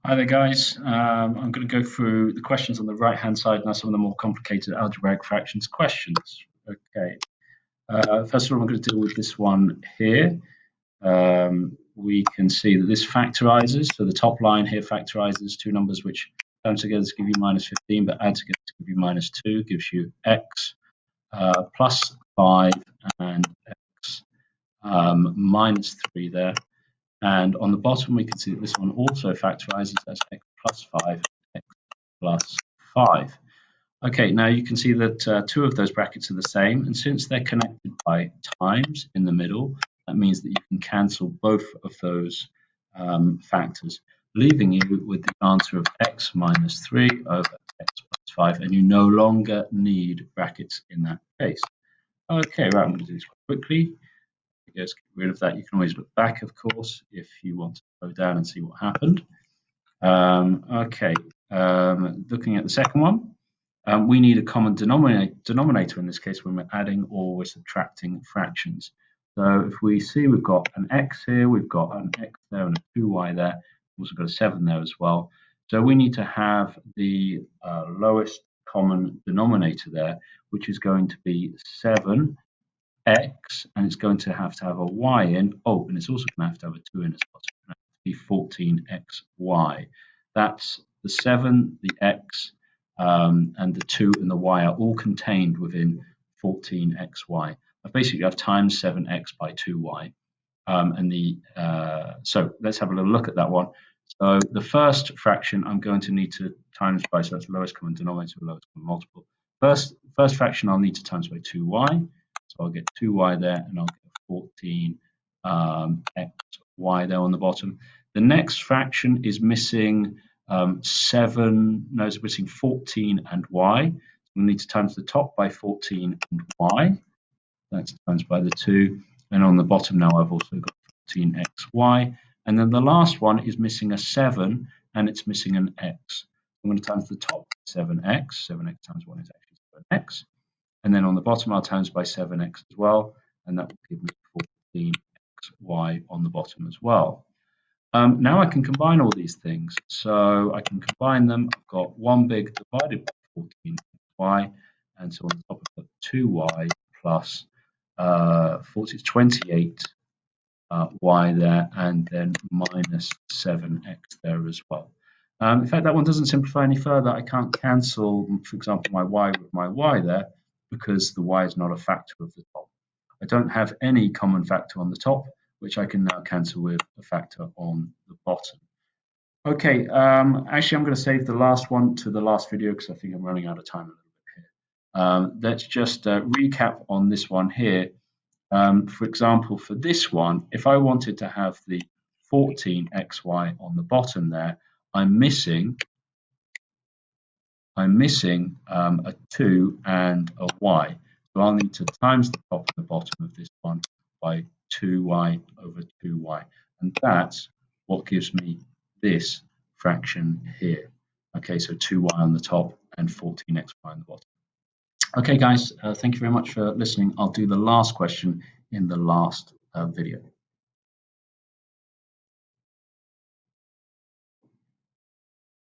Hi there, guys. I'm going to go through the questions on the right-hand side now, some of the more complicated algebraic fractions questions. Okay. First of all, I'm going to deal with this one here. We can see that this factorizes. So the top line here factorizes two numbers which add together to give you minus 15, but add together to give you minus 2, gives you x plus 5 and x minus 3 there. And on the bottom, we can see that this one also factorizes as x plus 5, x plus 5. Okay, now you can see that two of those brackets are the same, and since they're connected by times in the middle, that means that you can cancel both of those factors, leaving you with the answer of x minus 3 over x plus 5, and you no longer need brackets in that case. Okay, right, I'm going to do this quite quickly. Just get rid of that. You can always look back, of course, if you want to go down and see what happened. Okay, looking at the second one, we need a common denominator in this case when we're adding or we're subtracting fractions. So if we see we've got an x here, we've got an x there and a 2y there, we've also got a 7 there as well. So we need to have the lowest common denominator there, which is going to be 7x, and it's going to have a y in. Oh, and it's also going to have a 2 in as well. So it's going to have to be 14xy. That's the 7, the x, and the 2 and the y are all contained within 14xy. I basically have times 7x by 2y. So let's have a little look at that one. So the first fraction I'm going to need to times by, so that's lowest common denominator, lowest common multiple. First fraction I'll need to times by 2y. So I'll get 2y there, and I'll get 14xy there on the bottom. The next fraction is missing 7, no, it's missing 14 and y. So we'll need to times the top by 14 and y. That's times by the 2. And on the bottom now I've also got 14xy. And then the last one is missing a 7, and it's missing an x. I'm going to times the top by 7x. 7x times 1 is actually 7x. And then on the bottom, I'll times by 7x as well, and that will give me 14xy on the bottom as well. Now I can combine all these things. So I can combine them. I've got 1 big divided by 14xy, and so on the top I've got 2y plus 28y there, and then minus 7x there as well. In fact, that one doesn't simplify any further. I can't cancel, for example, my y with my y there, because the y is not a factor of the top. I don't have any common factor on the top, which I can now cancel with a factor on the bottom. Okay, actually I'm going to save the last one to the last video because I think I'm running out of time a little bit here. Let's just recap on this one here. For example, for this one, if I wanted to have the 14xy on the bottom there, I'm missing a 2 and a y. So I'll need to times the top and the bottom of this one by 2y over 2y. And that's what gives me this fraction here. Okay, so 2y on the top and 14xy on the bottom. Okay, guys, thank you very much for listening. I'll do the last question in the last video.